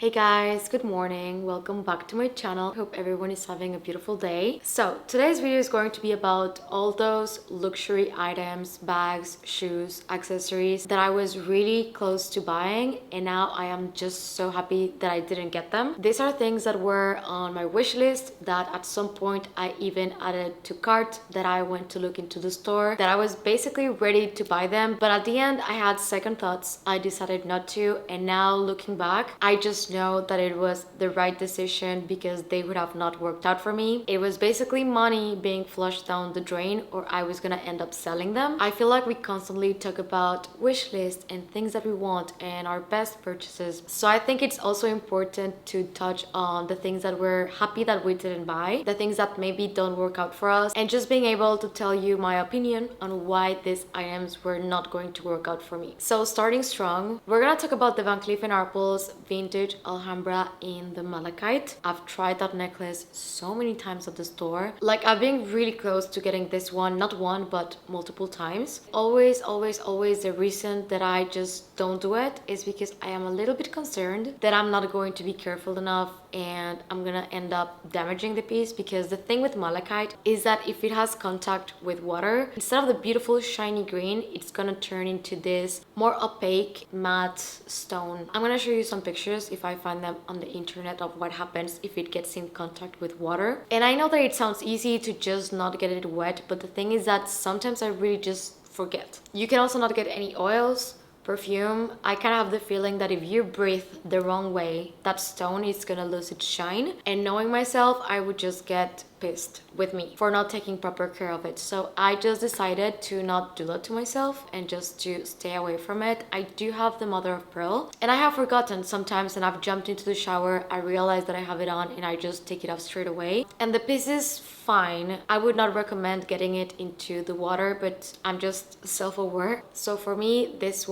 Hey guys, good morning. Welcome back to my channel. Hope everyone is having a beautiful day. So today's video is going to be about all those luxury items, bags, shoes, accessories that I was really close to buying and now I am just so happy that I didn't get them. These are things that were on my wish list that at some point I even added to cart, that I went to look into the store, that I was basically ready to buy them, but at the end I had second thoughts. I decided not to, and now looking back, I just know that it was the right decision because they would have not worked out for me. It was basically money being flushed down the drain or I was gonna end up selling them. I feel like we constantly talk about wish list and things that we want and our best purchases. So I think it's also important to touch on the things that we're happy that we didn't buy, the things that maybe don't work out for us, and just being able to tell you my opinion on why these items were not going to work out for me. So starting strong, we're gonna talk about the Van Cleef & Arpels vintage Alhambra in the Malachite. I've tried that necklace so many times at the store. Like, I've been really close to getting this one, not one but multiple times. Always the reason that I just don't do it is because I am a little bit concerned that I'm not going to be careful enough and I'm gonna end up damaging the piece, because the thing with malachite is that if it has contact with water, instead of the beautiful shiny green, it's gonna turn into this more opaque matte stone. I'm gonna show you some pictures if I find them on the internet of what happens if it gets in contact with water. And I know that it sounds easy to just not get it wet, but the thing is that sometimes I really just forget. You can also not get any oils, perfume. I kind of have the feeling that if you breathe the wrong way, that stone is gonna lose its shine. And knowing myself, I would just get pissed with me for not taking proper care of it. So I just decided to not do that to myself and just to stay away from it. I do have the mother of pearl and I have forgotten sometimes, and I've jumped into the shower, I realized that I have it on and I just take it off straight away, and the piece is fine. I would not recommend getting it into the water, but I'm just self-aware. So for me, this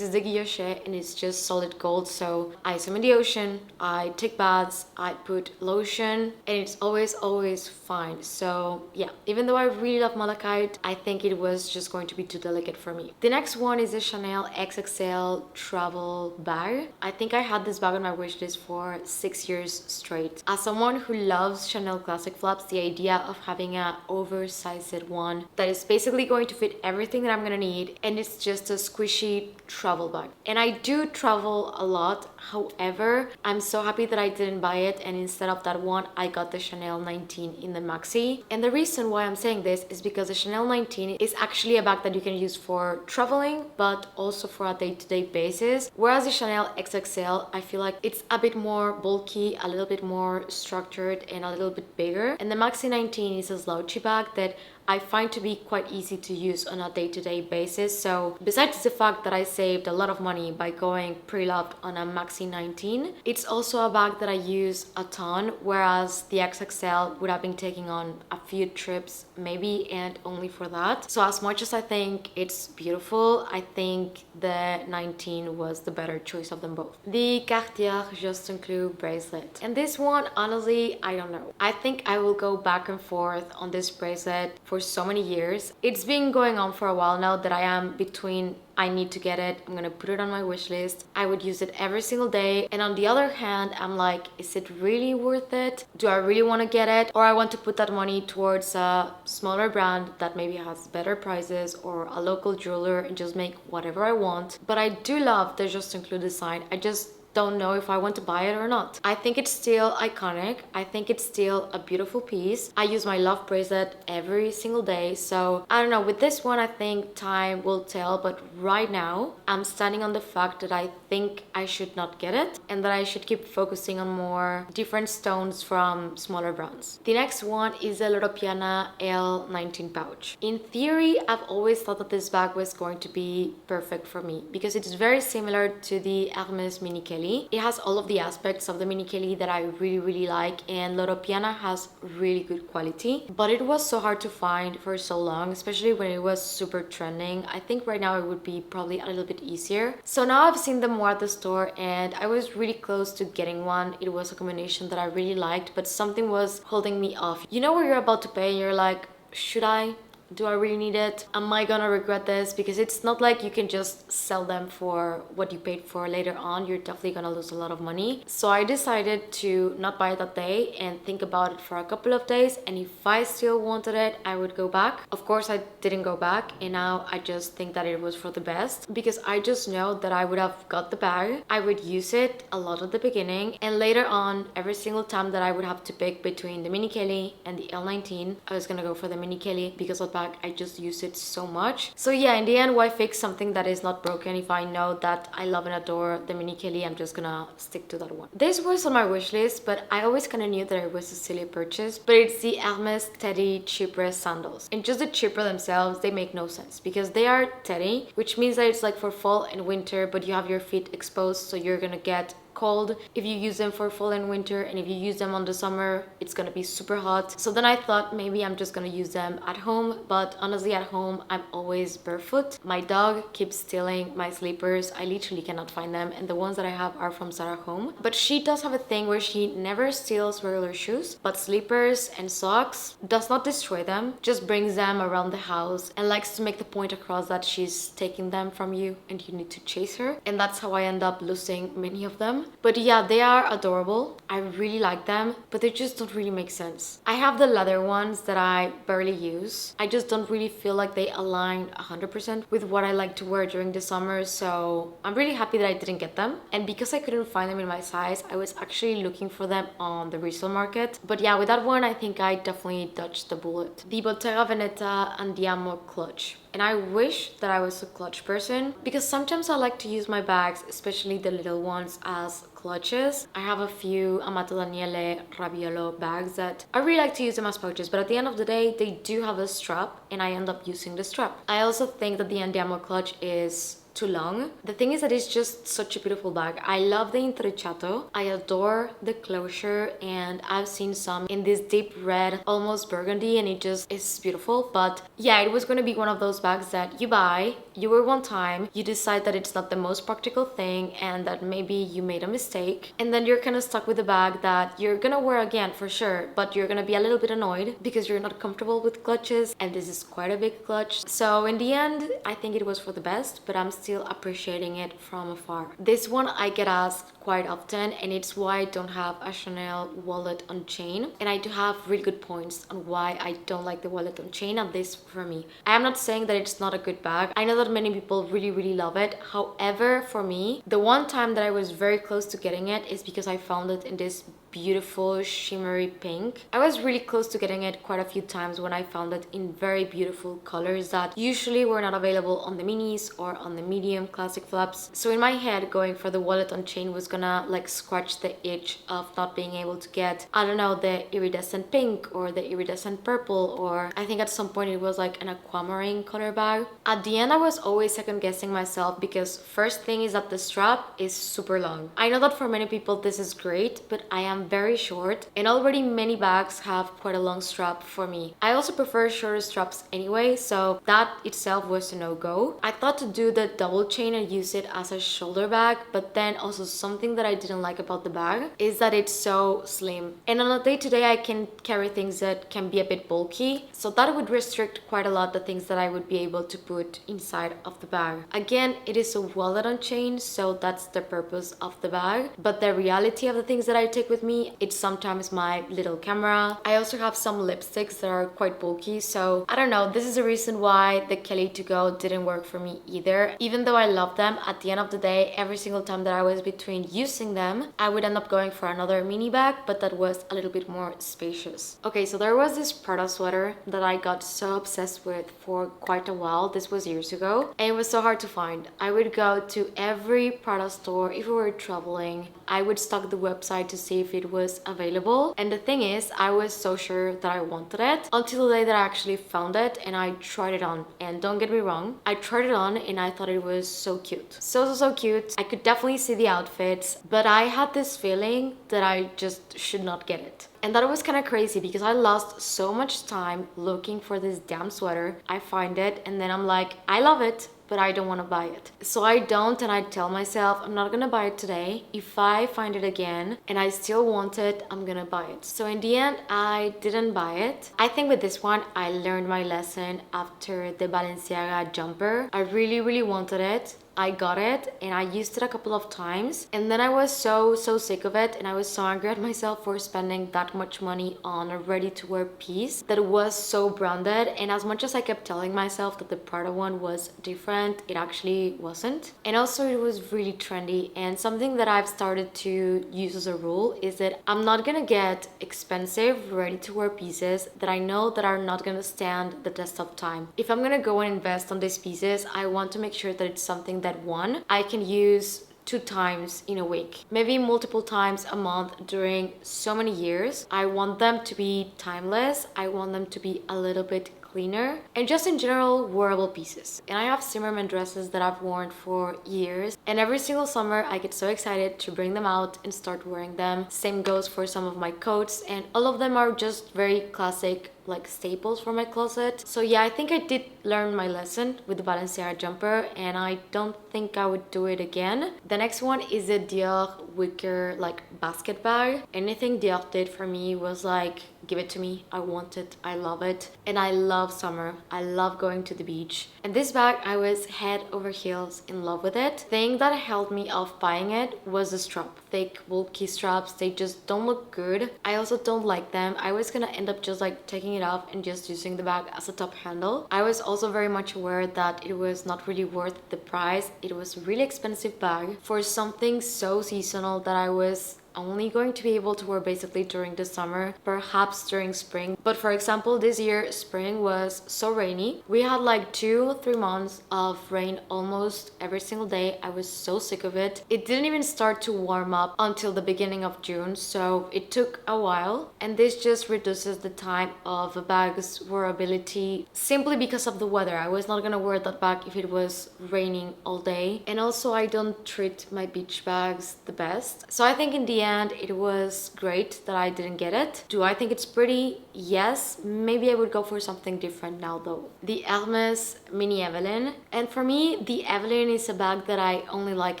is the guilloche and it's just solid gold. So I swim in the ocean, I take baths, I put lotion, and it's always fine. So yeah, even though I really love malachite, I think it was just going to be too delicate for me. The next one is a Chanel XXL travel bag. I think I had this bag on my wish list for 6 years straight. As someone who loves Chanel classic flaps, the idea of having a oversized one that is basically going to fit everything that I'm gonna need, and it's just a squishy travel bag. And I do travel a lot, however, I'm so happy that I didn't buy it, and instead of that one, I got the Chanel 19 in the maxi. And the reason why I'm saying this is because the Chanel 19 is actually a bag that you can use for traveling, but also for a day-to-day basis. Whereas the Chanel XXL, I feel like it's a bit more bulky, a little bit more structured, and a little bit bigger. And the Maxi 19 is a slouchy bag that I find to be quite easy to use on a day-to-day basis. So besides the fact that I saved a lot of money by going pre-loved on a Maxi 19, it's also a bag that I use a ton, whereas the XXL would have been taking on a few trips maybe, and only for that. So as much as I think it's beautiful, I think the 19 was the better choice of them both. The Cartier Juste, Clou bracelet. And this one, honestly, I don't know. I think I will go back and forth on this bracelet for so many years. It's been going on for a while now that I am between I need to get it, I'm gonna put it on my wish list, I would use it every single day, and on the other hand, I'm like, is it really worth it? Do I really want to get it? Or I want to put that money towards a smaller brand that maybe has better prices, or a local jeweler, and just make whatever I want. But I do love the Just Include design. I just don't know if I want to buy it or not. I think it's still iconic. I think it's still a beautiful piece. I use my love bracelet every single day. So I don't know, with this one, I think time will tell. But right now, I'm standing on the fact that I think I should not get it and that I should keep focusing on more different stones from smaller brands. The next one is a Loro Piana L19 pouch. In theory, I've always thought that this bag was going to be perfect for me because it's very similar to the Hermès Mini Kelly. It has all of the aspects of the Mini Kelly that I really like, and Loro Piana has really good quality, but it was so hard to find for so long, especially when it was super trending. I think right now it would be probably a little bit easier. So now I've seen them more at the store and I was really close to getting one. It was a combination that I really liked, but something was holding me off. You know where you're about to pay and you're like, should I? do I really need it? Am I gonna regret this? Because it's not like you can just sell them for what you paid for later on. You're definitely gonna lose a lot of money. So I decided to not buy it that day and think about it for a couple of days, and if I still wanted it, I would go back. Of course, I didn't go back, and now I just think that it was for the best, because I just know that I would have got the bag, I would use it a lot at the beginning, and later on, every single time that I would have to pick between the Mini Kelly and the L19, I was gonna go for the Mini Kelly because that bag, I just use it so much. So yeah, in the end, why fix something that is not broken? If I know that I love and adore the Mini Kelly, I'm just gonna stick to that one. This was on my wish list, but I always kind of knew that it was a silly purchase, but it's the Hermès Teddy Chypre sandals. And just the Chypre themselves, they make no sense because they are teddy, which means that it's like for fall and winter, but you have your feet exposed, so you're gonna get cold if you use them for fall and winter, and if you use them on the summer, it's gonna be super hot. So then I thought maybe I'm just gonna use them at home, but honestly at home I'm always barefoot. My dog keeps stealing my slippers. I literally cannot find them, and the ones that I have are from Sarah Home. But she does have a thing where she never steals regular shoes, but slippers and socks, does not destroy them, just brings them around the house and likes to make the point across that she's taking them from you and you need to chase her, and that's how I end up losing many of them. But yeah, they are adorable. I really like them, but they just don't really make sense. I have the leather ones that I barely use. I just don't really feel like they align 100% with what I like to wear during the summer, so I'm really happy that I didn't get them. And because I couldn't find them in my size, I was actually looking for them on the resale market. But yeah, with that one, I think I definitely dodged the bullet. The Bottega Veneta Andiamo clutch. And I wish that I was a clutch person, because sometimes I like to use my bags, especially the little ones, as clutches. I have a few Amato Daniele Raviolo bags that I really like to use them as pouches, but at the end of the day, they do have a strap and I end up using the strap. I also think that the Andiamo clutch is too long. The thing is that it's just such a beautiful bag. I love the intrecciato. I adore the closure, and I've seen some in this deep red, almost burgundy, and it just is beautiful. But yeah, it was going to be one of those bags that you buy, you wear one time, you decide that it's not the most practical thing and that maybe you made a mistake, and then you're kind of stuck with a bag that you're gonna wear again for sure, but you're gonna be a little bit annoyed because you're not comfortable with clutches, and this is quite a big clutch. So in the end, I think it was for the best, but I'm still appreciating it from afar. This one I get asked quite often, and it's why I don't have a Chanel wallet on chain, and I do have really good points on why I don't like the wallet on chain, at least for me. I am not saying that it's not a good bag. I know that many people really love it. However, for me, the one time that I was very close to getting it is because I found it in this beautiful shimmery pink. I was really close to getting it quite a few times when I found it in very beautiful colors that usually were not available on the minis or on the medium classic flaps. So in my head, going for the wallet on chain was gonna like scratch the itch of not being able to get, I don't know, the iridescent pink or the iridescent purple, or I think at some point it was like an aquamarine color bag. At the end, I was always second guessing myself, because first thing is that the strap is super long. I know that for many people this is great, but I am very short, and already many bags have quite a long strap for me. I also prefer shorter straps anyway, so that itself was a no-go. I thought to do the double chain and use it as a shoulder bag, but then also something that I didn't like about the bag is that it's so slim, and on a day-to-day I can carry things that can be a bit bulky, so that would restrict quite a lot the things that I would be able to put inside of the bag. Again, it is a wallet on chain, so that's the purpose of the bag, but the reality of the things that I take with me, it's sometimes my little camera. I also have some lipsticks that are quite bulky, so I don't know, this is the reason why the Kelly to go didn't work for me either. Even though I love them, at the end of the day, every single time that I was between using them, I would end up going for another mini bag, but that was a little bit more spacious. Okay, so there was this Prada sweater that I got so obsessed with for quite a while. This was years ago, and it was so hard to find. I would go to every Prada store if we were traveling. I would stalk the website to see if it was available, and the thing is, I was so sure that I wanted it until the day that I actually found it and I tried it on. And don't get me wrong, I tried it on and I thought it was so cute, so cute. I could definitely see the outfits, but I had this feeling that I just should not get it. And that was kind of crazy because I lost so much time looking for this damn sweater. I find it and then I'm like, I love it, but I don't want to buy it. So I don't, and I tell myself I'm not gonna buy it today. If I find it again and I still want it, I'm gonna buy it. So in the end, I didn't buy it. I think with this one, I learned my lesson after the Balenciaga jumper. I really wanted it. I got it and I used it a couple of times, and then I was so sick of it, and I was so angry at myself for spending that much money on a ready-to-wear piece that was so branded. And as much as I kept telling myself that the Prada one was different, it actually wasn't. And also it was really trendy, and something that I've started to use as a rule is that I'm not gonna get expensive ready-to-wear pieces that I know that are not gonna stand the test of time. If I'm gonna go and invest on these pieces, I want to make sure that it's something that, one, I can use 2 times in a week, maybe multiple times a month during so many years. I want them to be timeless. I want them to be a little bit cleaner, and just in general wearable pieces. And I have Zimmermann dresses that I've worn for years, and every single summer I get so excited to bring them out and start wearing them. Same goes for some of my coats, and all of them are just very classic, like staples for my closet. So yeah, I think I did learn my lesson with the Balenciaga jumper, and I don't think I would do it again. The next one is a Dior Wicker like basket bag. Anything Dior did for me was like, give it to me, I want it, I love it. And I love summer, I love going to the beach. And this bag, I was head over heels in love with it. Thing that held me off buying it was the strap. Thick, bulky straps, they just don't look good. I also don't like them. I was gonna end up just like taking it off and just using the bag as a top handle. I was also very much aware that it was not really worth the price. It was a really expensive bag for something so seasonal that I was only going to be able to wear basically during the summer, perhaps during spring. But for example, this year spring was so rainy. We had like 2-3 months of rain almost every single day. I was so sick of it. It didn't even start to warm up until the beginning of June, so it took a while, and this just reduces the time of a bag's wearability simply because of the weather. I was not gonna wear that bag if it was raining all day, and also I don't treat my beach bags the best. So I think in the end it was great that I didn't get it. Do I think it's pretty? Yes. Maybe I would go for something different now though. The Hermès mini Evelyne, and for me the Evelyne is a bag that I only like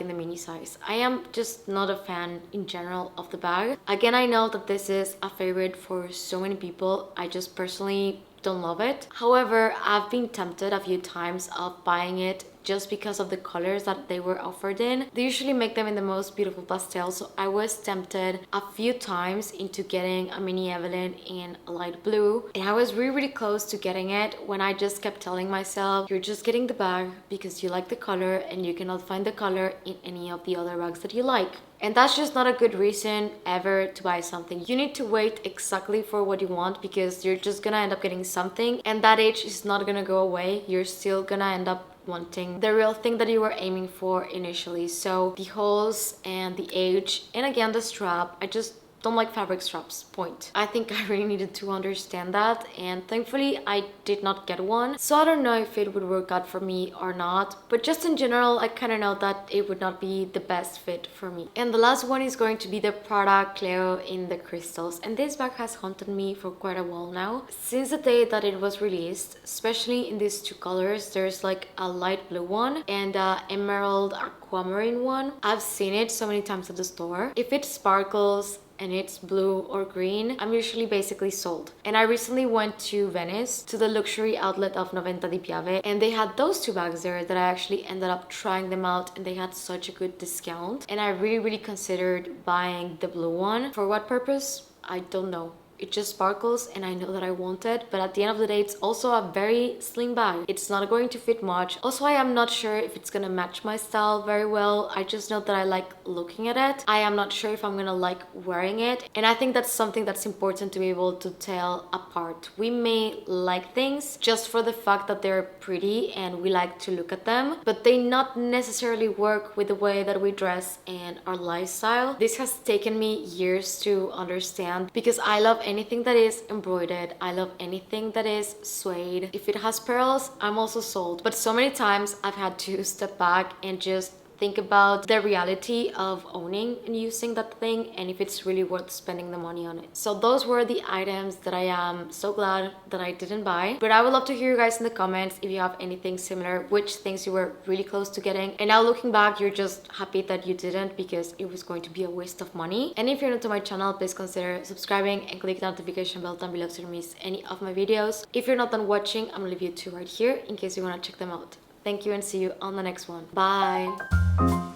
in the mini size. I am just not a fan in general of the bag. Again, I know that this is a favorite for so many people. I just personally don't love it. However, I've been tempted a few times of buying it just because of the colors that they were offered in. They usually make them in the most beautiful pastels, so I was tempted a few times into getting a mini Evelyne in a light blue, and I was really close to getting it when I just kept telling myself, you're just getting the bag because you like the color and you cannot find the color in any of the other bags that you like. And that's just not a good reason ever to buy something. You need to wait exactly for what you want, because you're just gonna end up getting something and that itch is not gonna go away. You're still gonna end up wanting the real thing that you were aiming for initially. So the holes and the age, and again the strap, I just don't like fabric straps, point. I think I really needed to understand that, and thankfully I did not get one. So I don't know if it would work out for me or not, but just in general, I kind of know that it would not be the best fit for me. And the last one is going to be the Prada Cleo in the crystals, and this bag has haunted me for quite a while now. Since the day that it was released, especially in these 2 colors, there's like a light blue one and a emerald aquamarine one. I've seen it so many times at the store. If it sparkles and it's blue or green, I'm usually basically sold. And I recently went to Venice, to the luxury outlet of Noventa di Piave, and they had those 2 bags there that I actually ended up trying them out, and they had such a good discount. And I really considered buying the blue one. For what purpose? I don't know. It just sparkles and I know that I want it, but at the end of the day it's also a very slim bag. It's not going to fit much. Also, I am not sure if it's gonna match my style very well. I just know that I like looking at it. I am not sure if I'm gonna like wearing it, and I think that's something that's important to be able to tell apart. We may like things just for the fact that they're pretty and we like to look at them, but they not necessarily work with the way that we dress and our lifestyle. This has taken me years to understand, because I love anything that is embroidered. I love anything that is suede. If it has pearls, I'm also sold. But so many times I've had to step back and just think about the reality of owning and using that thing and if it's really worth spending the money on it. So those were the items that I am so glad that I didn't buy. But I would love to hear you guys in the comments if you have anything similar, which things you were really close to getting. And now looking back, you're just happy that you didn't because it was going to be a waste of money. And if you're new to my channel, please consider subscribing and click the notification bell down below so you don't miss any of my videos. If you're not done watching, I'm gonna leave you two right here in case you want to check them out. Thank you and see you on the next one. Bye!